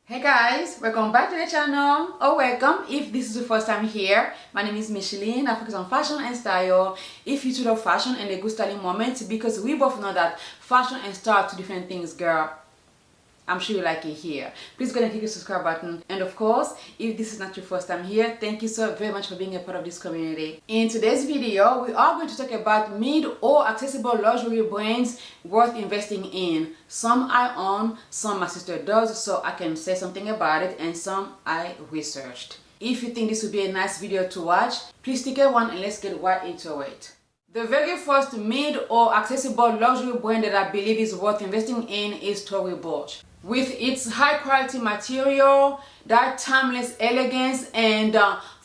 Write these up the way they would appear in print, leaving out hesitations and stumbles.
Hey guys, welcome back to the channel, or welcome if this is the first time here. My name is Micheline. I focus on fashion and style. If you love fashion and a good styling moment, because we both know that fashion and style are two different things, girl. I'm sure you like it here. Please go ahead and click the subscribe button. And of course, if this is not your first time here, thank you so very much for being a part of this community. In today's video, we are going to talk about mid or accessible luxury brands worth investing in. Some I own, some my sister does, so I can say something about it, and some I researched. If you think this would be a nice video to watch, please stick around and let's get right into it. The very first mid or accessible luxury brand that I believe is worth investing in is Tory Burch. With its high quality material, that timeless elegance and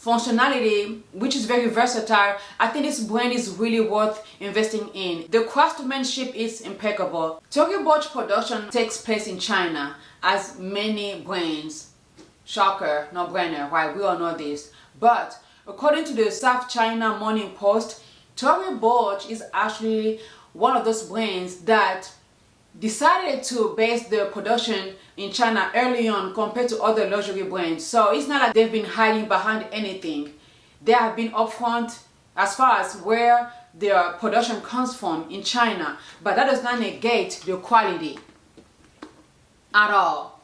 functionality, which is very versatile, I think this brand is really worth investing in. The craftsmanship is impeccable. Tory Burch production takes place in China, as many brands. Shocker, no brainer, right? We all know this. But according to the South China Morning Post, Tory Burch is actually one of those brands that decided to base their production in China early on compared to other luxury brands. So it's not like they've been hiding behind anything. They have been upfront as far as where their production comes from in China, but that does not negate the quality at all.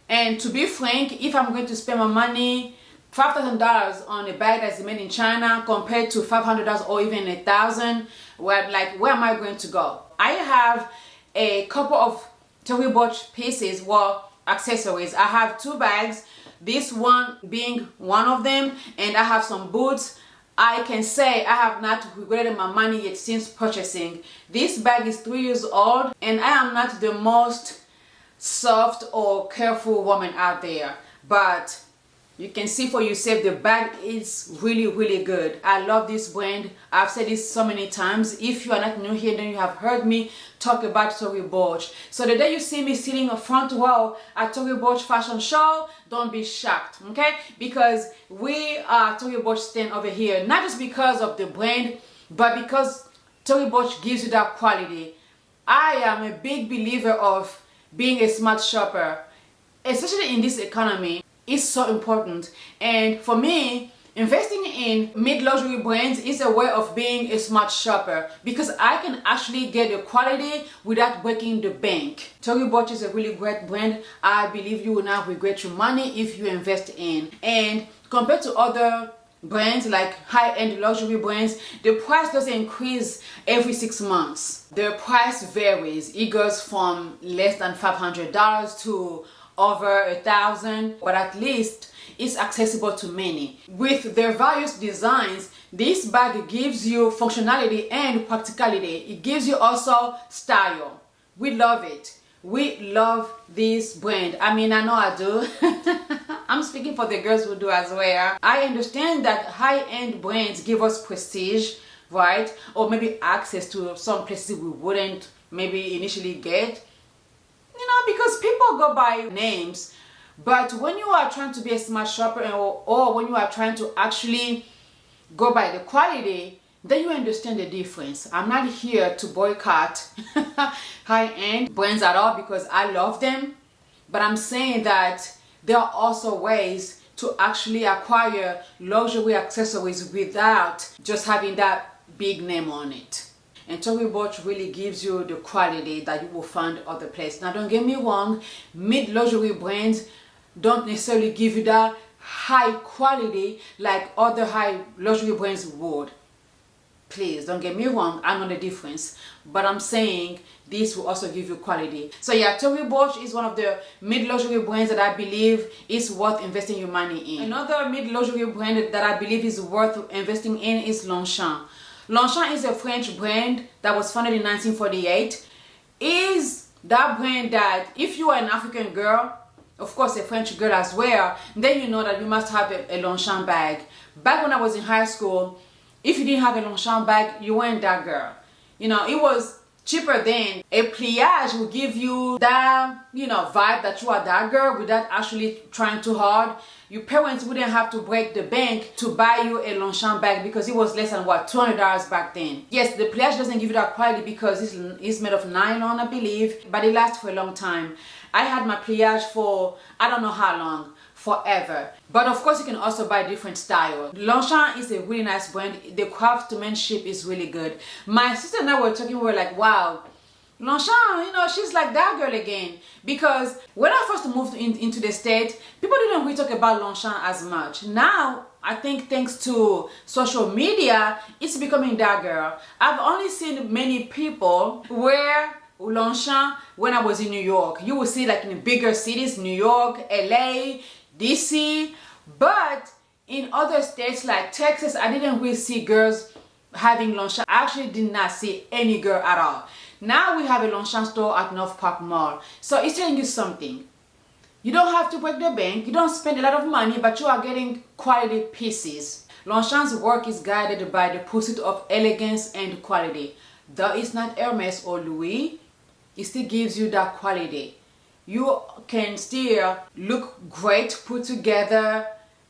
And to be frank, if I'm going to spend my money, $5,000 on a bag that's made in China compared to $500 or even $1,000, where am I going to go? I have a couple of Tory Burch pieces, well, accessories. I have two bags, this one being one of them, and I have some boots. I can say I have not regretted my money yet since purchasing. This bag is 3 years old, and I am not the most soft or careful woman out there, but you can see for yourself the bag is really good. I love this brand. I've said this so many times. If you are not new here, then you have heard me talk about Tory Burch. So the day you see me sitting in front row at Tory Burch fashion show, don't be shocked, okay? Because we are Tory Burch stand over here, not just because of the brand, but because Tory Burch gives you that quality. I am a big believer of being a smart shopper, especially in this economy. Is so important, and for me, investing in mid-luxury brands is a way of being a smart shopper, because I can actually get the quality without breaking the bank. Tory Burch is a really great brand. I believe you will not regret your money if you invest in. And compared to other brands like high-end luxury brands, the price doesn't increase every 6 months. The price varies. It goes from less than $500 to over $1,000, but at least it's accessible to many. With their various designs, this bag gives you functionality and practicality. It gives you also style. We love it. We love this brand. I mean, I know I do. I'm speaking for the girls who do as well. I understand that high-end brands give us prestige, right? Or maybe access to some places we wouldn't maybe initially get. You know, because people go by names, but when you are trying to be a smart shopper, or when you are trying to actually go by the quality, then you understand the difference. I'm not here to boycott high-end brands at all, because I love them, but I'm saying that there are also ways to actually acquire luxury accessories without just having that big name on it. And Tory Burch really gives you the quality that you will find other places. Now, don't get me wrong, mid-luxury brands don't necessarily give you that high quality like other high luxury brands would. Please, don't get me wrong, I know the difference. But I'm saying this will also give you quality. So yeah, Tory Burch is one of the mid-luxury brands that I believe is worth investing your money in. Another mid-luxury brand that I believe is worth investing in is Longchamp. Longchamp is a French brand that was founded in 1948. Is that brand that if you are an African girl, of course a French girl as well, then you know that you must have a Longchamp bag. Back when I was in high school, if you didn't have a Longchamp bag, you weren't that girl. You know, it was cheaper than a pliage will give you that, you know, vibe that you are that girl without actually trying too hard. Your parents wouldn't have to break the bank to buy you a Longchamp bag because it was less than what, $200 back then. Yes, the pliage doesn't give you that quality because it's made of nylon, I believe, but it lasts for a long time. I had my pliage for I don't know how long, forever. But of course you can also buy different style. Longchamp is a really nice brand. The craftsmanship is really good. My sister and I were talking, we were like, wow, Longchamp, you know, she's like that girl again. Because when I first moved into the state, people didn't really talk about Longchamp as much. Now, I think thanks to social media, it's becoming that girl. I've only seen many people wear Longchamp when I was in New York. You will see like in bigger cities, New York, LA, DC. But in other states like Texas, I didn't really see girls having Longchamp. I actually did not see any girl at all. Now we have a Longchamp store at North Park Mall. So it's telling you something. You don't have to break the bank. You don't spend a lot of money, but you are getting quality pieces. Longchamp's work is guided by the pursuit of elegance and quality. Though it's not Hermes or Louis, it still gives you that quality. You can still look great, put together,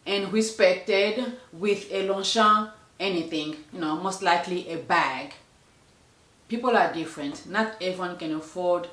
and respected with a Longchamp anything, you know, most likely a bag. People are different. Not everyone can afford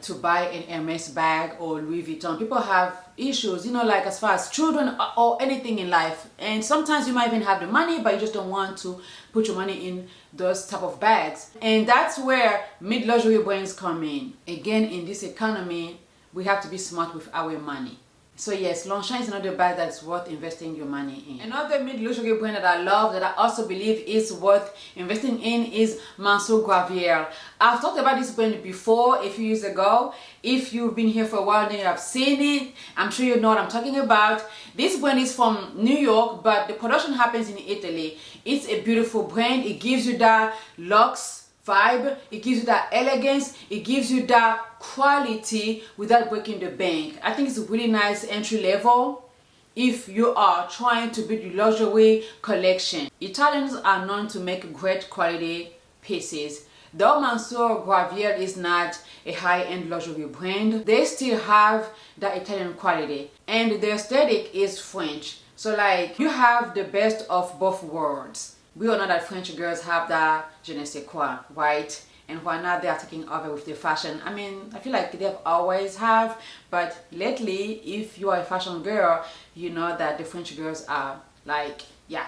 to buy an Hermes bag or Louis Vuitton. People have issues, you know, like as far as children or anything in life. And sometimes you might even have the money, but you just don't want to put your money in those type of bags. And that's where mid-luxury brands come in. Again, in this economy, we have to be smart with our money. So yes, Longchamp is another bag that's worth investing your money in. Another mid-luxury brand that I love, that I also believe is worth investing in, is Manso Gra. I've talked about this brand before a few years ago. If you've been here for a while, then you have seen it. I'm sure you know what I'm talking about. This brand is from New York, but the production happens in Italy. It's a beautiful brand. It gives you that luxe vibe, it gives you that elegance, it gives you that quality without breaking the bank. I think it's a really nice entry level if you are trying to build your luxury collection. Italians are known to make great quality pieces. Though Manso Gra is not a high-end luxury brand, they still have that Italian quality, and their aesthetic is French. So like, you have the best of both worlds. We all know that French girls have that je ne sais quoi, right? And why not, they are taking over with their fashion. I mean, I feel like they've always have, but lately, if you are a fashion girl, you know that the French girls are like, yeah.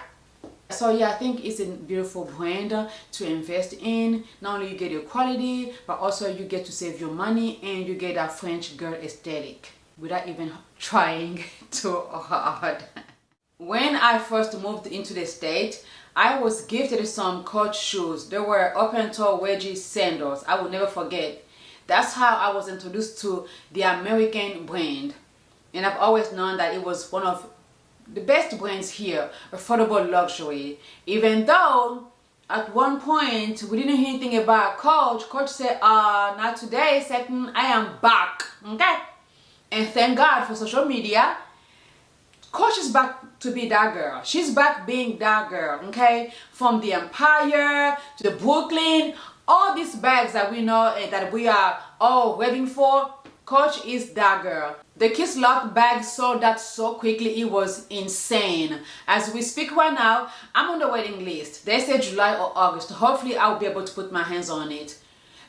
So yeah, I think it's a beautiful brand to invest in. Not only you get your quality, but also you get to save your money and you get that French girl aesthetic without even trying too hard. When I first moved into the state, I was gifted some Coach shoes. They were open-toe wedgie sandals. I will never forget. That's how I was introduced to the American brand. And I've always known that it was one of the best brands here, affordable luxury. Even though at one point we didn't hear anything about Coach. Coach said, not today, second, I am back. Okay? And thank God for social media. Coach is back to be that girl. She's back being that girl, okay? From the Empire to the Brooklyn, all these bags that we know and that we are all waiting for, Coach is that girl. The Kiss Lock bag sold out so quickly, it was insane. As we speak right now, I'm on the waiting list. They say July or August. Hopefully, I'll be able to put my hands on it.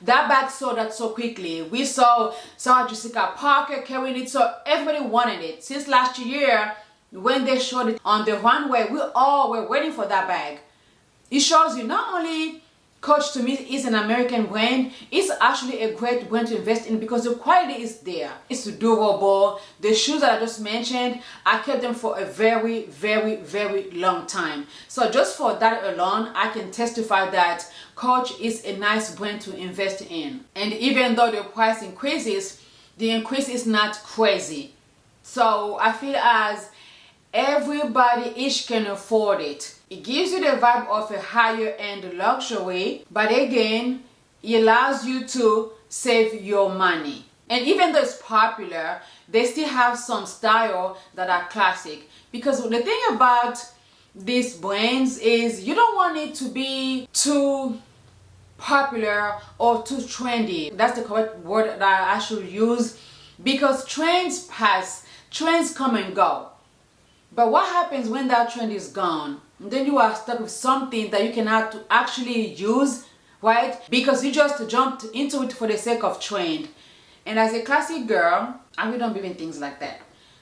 That bag sold out so quickly. We saw Sarah Jessica Parker carrying it, so everybody wanted it. Since last year, when they showed it on the runway, we all were waiting for that bag. It shows you not only Coach to me is an American brand, it's actually a great brand to invest in because the quality is there. It's durable. The shoes that I just mentioned, I kept them for a very, very, very long time. So just for that alone, I can testify that Coach is a nice brand to invest in. And even though the price increases, the increase is not crazy. So I feel as everybody each can afford it. It gives you the vibe of a higher end luxury, but again, it allows you to save your money. And even though it's popular, they still have some style that are classic. Because the thing about these brands is you don't want it to be too popular or too trendy. That's the correct word that I should use, because trends pass, trends come and go. But what happens when that trend is gone? Then you are stuck with something that you cannot actually use, right? Because you just jumped into it for the sake of trend. And as a classy girl, I really don't believe in things like that.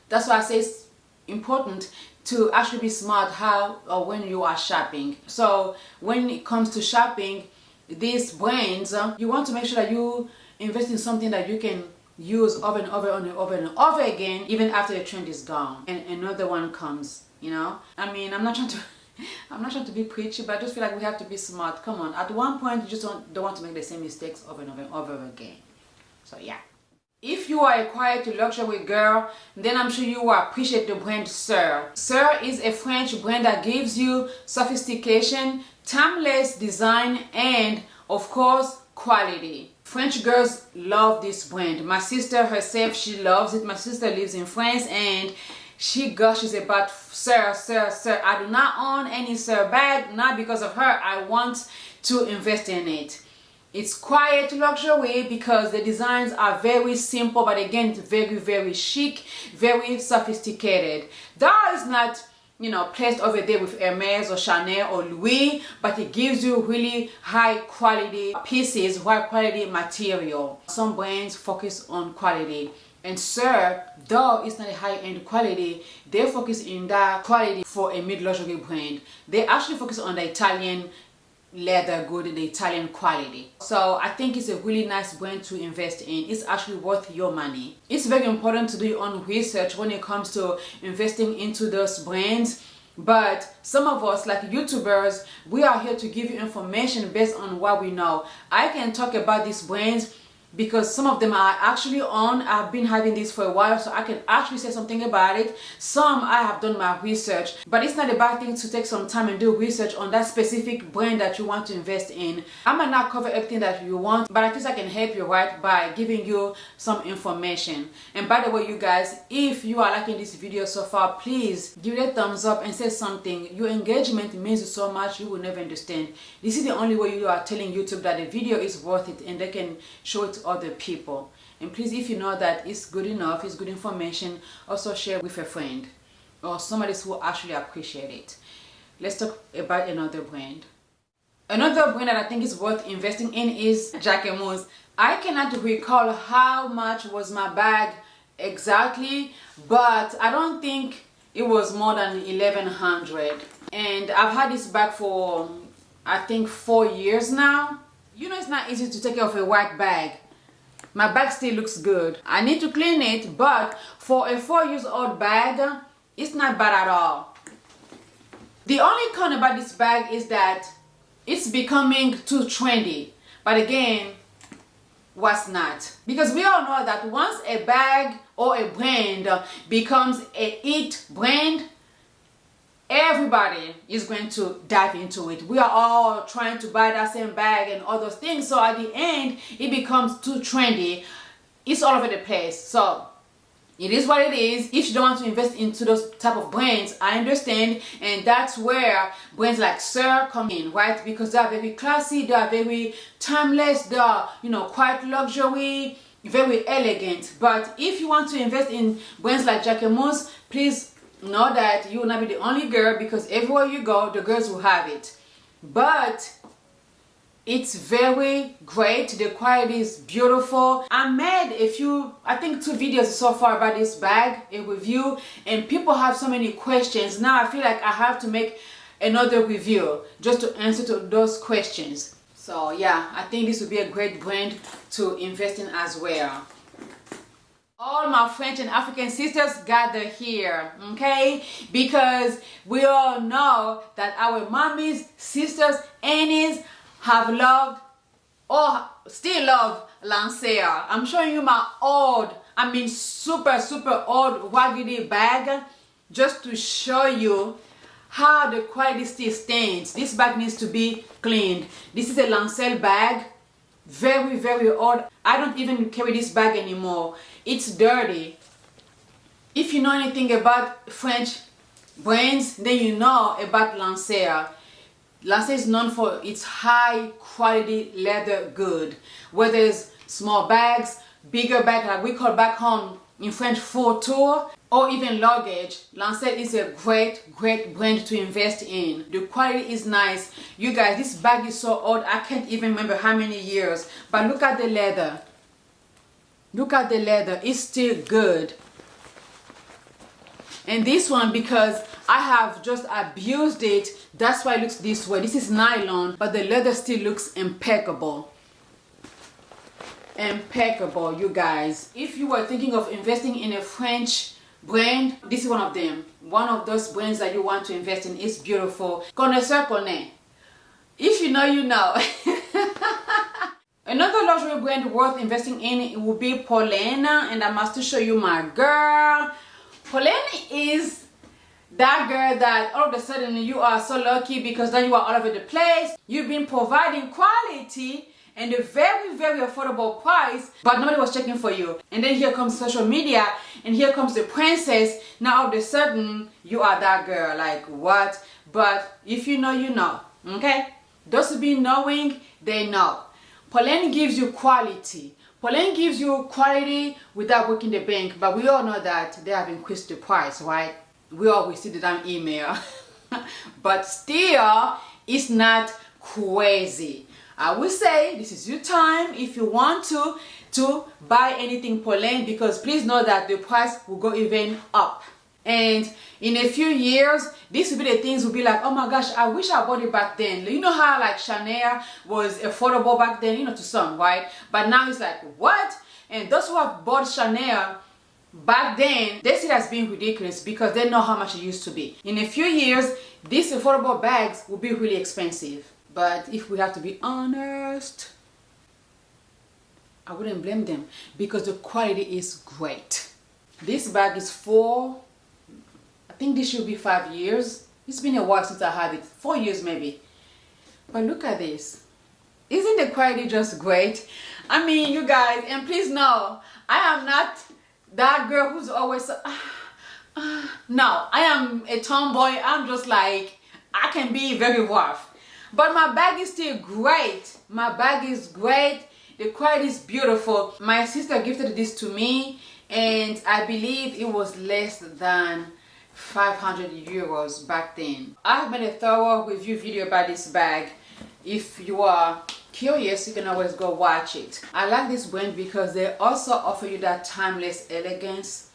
That's why I say it's important to actually be smart how or when you are shopping. So when it comes to shopping, these brands, you want to make sure that you invest in something that you can use over and over and over and over again, even after the trend is gone and another one comes, you know. I mean, I'm not trying to be preachy, but I just feel like we have to be smart. Come on, at one point you just don't want to make the same mistakes over and over and over again. So yeah. If you are a quiet luxury girl, then I'm sure you will appreciate the brand Sir. Sir is a French brand that gives you sophistication, timeless design, and of course quality. French girls love this brand. My sister herself, she loves it. My sister lives in France and she gushes about Sir. I do not own any Sir bag, not because of her. I want to invest in it. It's quiet luxury because the designs are very simple, but again, very, very chic, very sophisticated. That is not, you know, placed over there with Hermes or Chanel or Louis, but it gives you really high quality pieces, high quality material. Some brands focus on quality. And Sir, though it's not a high-end quality, they focus in that quality for a mid-luxury brand. They actually focus on the Italian leather good, the Italian quality. So I think it's a really nice brand to invest in. It's actually worth your money. It's very important to do your own research when it comes to investing into those brands. But some of us, like YouTubers, we are here to give you information based on what we know. I can talk about these brands because some of them are actually on. I've been having this for a while, so I can actually say something about it. Some I have done my research, but it's not a bad thing to take some time and do research on that specific brand that you want to invest in. I might not cover everything that you want, but at least I can help you, right, by giving you some information. And by the way, you guys, if you are liking this video so far, please give it a thumbs up and say something. Your engagement means so much, you will never understand. This is the only way you are telling YouTube that the video is worth it and they can show it to other people. And please, if you know that it's good enough, it's good information, also share with a friend or somebody who will actually appreciate it. Let's talk about another brand. Another brand that I think is worth investing in is Jacquemus. I cannot recall how much was my bag exactly, but I don't think it was more than 1100. And I've had this bag for I think 4 years now. You know, it's not easy to take care of a white bag. My bag still looks good. I need to clean it, but for a 4-year-old bag, it's not bad at all. The only con about this bag is that it's becoming too trendy. But again, what's not? Because we all know that once a bag or a brand becomes a hit brand, everybody is going to dive into it. We are all trying to buy that same bag and all those things. So at the end, it becomes too trendy. It's all over the place. So it is what it is. If you don't want to invest into those type of brands, I understand. And that's where brands like Sir come in, right? Because they are very classy, they are very timeless, they are, you know, quite luxury, very elegant. But if you want to invest in brands like Jacquemus, please know that you will not be the only girl, because everywhere you go, the girls will have it. But it's very great. The quality is beautiful. I made I think 2 videos so far about this bag, a review, and people have so many questions. Now I feel like I have to make another review just to answer to those questions. So yeah, I think this would be a great brand to invest in as well. All my French and African sisters gather here, okay? Because we all know that our mommies, sisters, aunties have loved or still love Lancme. I'm showing you my old, I mean super old raggedy bag just to show you how the quality still stands. This bag needs to be cleaned. This is a Lancme bag. Very old. I don't even carry this bag anymore. It's dirty. If you know anything about French brands, then you know about Lancme. Lancme is known for its high quality leather good, whether it's small bags, bigger bag like we call back home in French fourre-tour, or even luggage. Lancme is a great brand to invest in. The quality is nice. You guys, this bag is so old, I can't even remember how many years, but look at the leather. Look at the leather, it's still good. And this one, because I have just abused it, that's why it looks this way. This is nylon, but the leather still looks impeccable. Impeccable, you guys. If you were thinking of investing in a French brand, this is one of them. One of those brands that you want to invest in. Is beautiful. Connaisseur connaît. If you know, you know. Another luxury brand worth investing in will be Polena, and I must show you my girl. Polene is that girl that all of a sudden you are so lucky because then you are all over the place. You've been providing quality and a very affordable price, but nobody was checking for you. And then here comes social media, and here comes the princess. Now all of a sudden you are that girl. Like what? But if you know, you know. Okay? Those who be knowing, they know. Polene gives you quality. Polene gives you quality without breaking the bank, but we all know that they have increased the price, right? We always see the damn email. But still, it's not crazy. I would say this is your time if you want to buy anything Polene, because please know that the price will go even up. And in a few years, these will be the things will be like, oh my gosh, I wish I bought it back then. You know how like Chanel was affordable back then, you know, to some, right? But now it's like, what? And those who have bought Chanel back then, they see it as being ridiculous because they know how much it used to be. In a few years, these affordable bags will be really expensive. But if we have to be honest, I wouldn't blame them because the quality is great. This bag is I think this should be 5 years. It's been a while since I had it. 4 years maybe. But look at this. Isn't the quality just great? I mean, you guys, and please know, I am not that girl who's always so, no, I am a tomboy. I'm just like, I can be very rough. But my bag is still great. My bag is great. The quality is beautiful. My sister gifted this to me, and I believe it was less than 500 euros back then. I've made a thorough review video about this bag. If you are curious, you can always go watch it. I like this brand because they also offer you that timeless elegance.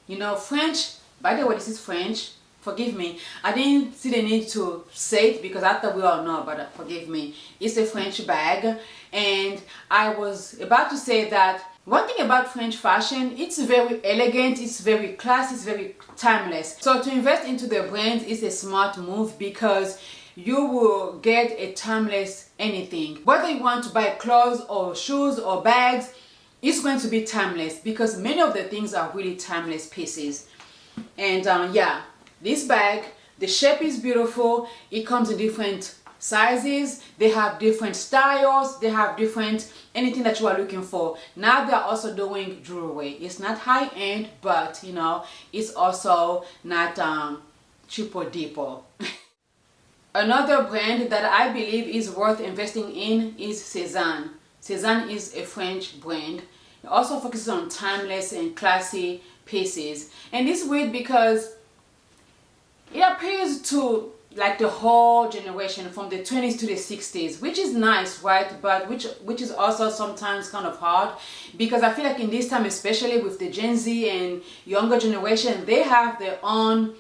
You know, French, by the way, this is French. Forgive me. I didn't see the need to say it because I thought we all know, but forgive me. It's a French bag, and I was about to say that one thing about French fashion, it's very elegant, it's very classy, it's very timeless. So to invest into the brand is a smart move because you will get a timeless anything. Whether you want to buy clothes or shoes or bags, it's going to be timeless because many of the things are really timeless pieces. And yeah, this bag, the shape is beautiful. It comes in different sizes, they have different styles, they have different anything that you are looking for. Now they are also doing jewelry. It's not high-end, but you know, it's also not cheapo deepo. Another brand that I believe is worth investing in is Sesan. Sesan is a French brand. It also focuses on timeless and classy pieces, and it's weird because it appeals to like the whole generation from the 20s to the 60s, which is nice, right? But which is also sometimes kind of hard because I feel like in this time, especially with the Gen Z and younger generation, they have their own,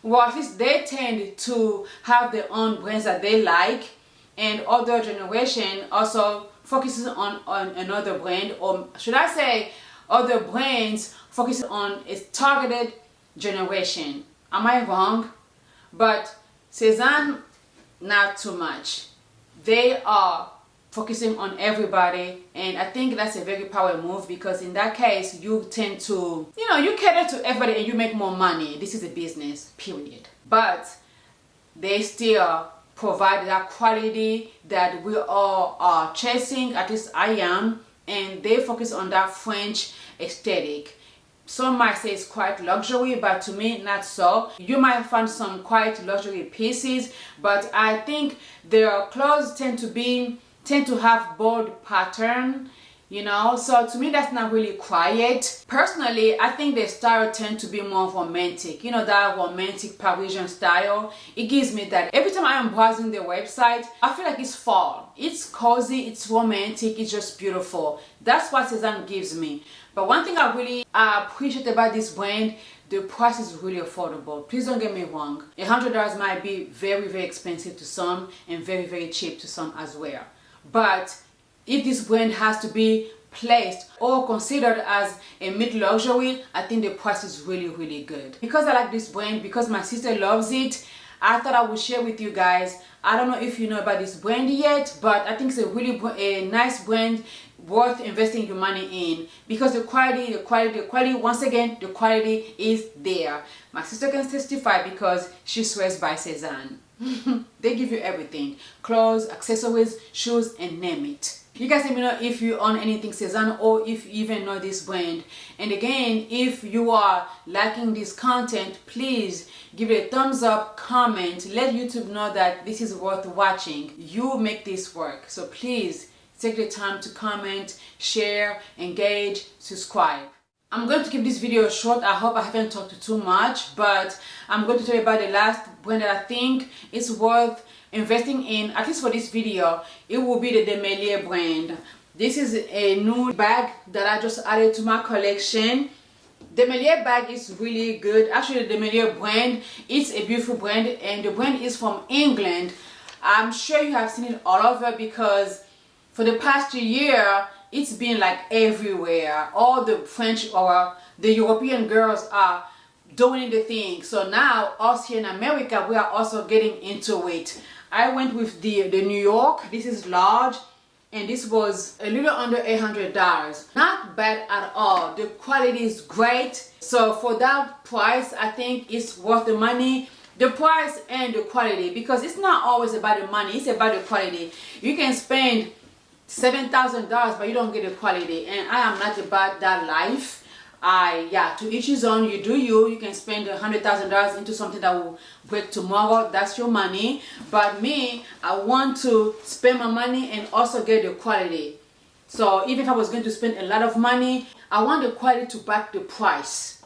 well, at least they tend to have their own brands that they like, and other generation also focuses on another brand, or should I say other brands focuses on a targeted generation. Am I wrong? But Sesan, not too much. They are focusing on everybody, and I think that's a very powerful move because in that case you tend to, you know, you cater to everybody and you make more money. This is a business, period. But they still provide that quality that we all are chasing, at least I am, and they focus on that French aesthetic. Some might say it's quite luxury, but to me, not so. You might find some quite luxury pieces, but I think their clothes tend to have bold pattern, you know, so to me that's not really quiet. Personally, I think their style tend to be more romantic, you know, that romantic Parisian style. It gives me that. Every time I am browsing their website, I feel like it's fall. It's cozy, it's romantic, it's just beautiful. That's what Sesan gives me. But one thing I really appreciate about this brand, the price is really affordable. Please don't get me wrong. $100 might be very, very expensive to some and very, very cheap to some as well. But if this brand has to be placed or considered as a mid-luxury, I think the price is really, really good. Because I like this brand, because my sister loves it, I thought I would share with you guys. I don't know if you know about this brand yet, but I think it's a really nice brand worth investing your money in, because the quality, once again, the quality is there. My sister can testify because she swears by Sesan. They give you everything: clothes, accessories, shoes, and name it. You guys let me know if you own anything Sesan or if you even know this brand. And again, if you are liking this content, please give it a thumbs up, comment, let YouTube know that this is worth watching. You make this work, so please take the time to comment, share, engage, subscribe. I'm going to keep this video short. I hope I haven't talked too much, but I'm going to tell you about the last brand that I think is worth investing in, at least for this video. It will be the Deleia brand. This is a new bag that I just added to my collection. The Deleia bag is really good. Actually, the Deleia brand, it's a beautiful brand, and the brand is from England. I'm sure you have seen it all over, because for the past year, it's been like everywhere. All the French or the European girls are doing the thing. So now us here in America, we are also getting into it. I went with the New York. This is large, and this was a little under $800. Not bad at all. The quality is great. So for that price, I think it's worth the money. The price and the quality, because it's not always about the money, it's about the quality. You can spend $7,000, but you don't get the quality, and I am not about that life. Yeah, to each his own. You do you. You can spend $100,000 into something that will break tomorrow. That's your money. But me, I want to spend my money and also get the quality. So even if I was going to spend a lot of money, I want the quality to back the price,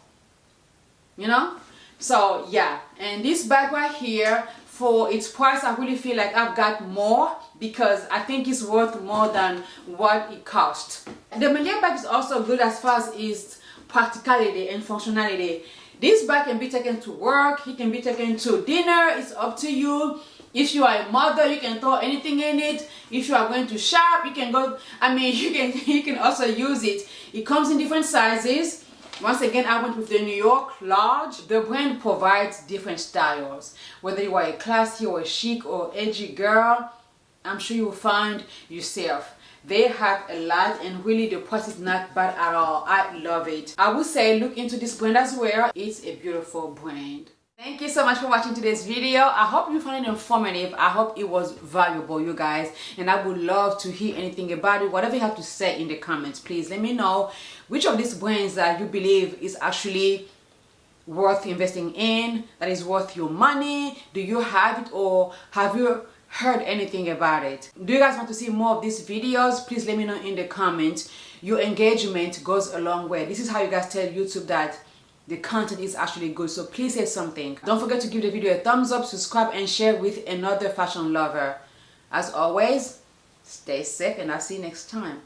you know. So yeah, and this bag right here, for its price, I really feel like I've got more, because I think it's worth more than what it cost. The Deleia bag is also good as far as its practicality and functionality. This bag can be taken to work, it can be taken to dinner, it's up to you. If you are a mother, you can throw anything in it. If you are going to shop, you can go, you can also use it. It comes in different sizes. Once again, I went with the New York large. The brand provides different styles. Whether you are a classy or a chic or edgy girl, I'm sure you will find yourself. They have a lot, and really the price is not bad at all. I love it. I would say look into this brand as well. It's a beautiful brand. Thank you so much for watching today's video. I hope you found it informative. I hope it was valuable, you guys, and I would love to hear anything about it. Whatever you have to say in the comments, please let me know which of these brands that you believe is actually worth investing in, that is worth your money. Do you have it, or have you heard anything about it? Do you guys want to see more of these videos? Please let me know in the comments. Your engagement goes a long way. This is how you guys tell YouTube that the content is actually good, so please say something. Don't forget to give the video a thumbs up, subscribe, and share with another fashion lover. As always, stay safe, and I'll see you next time.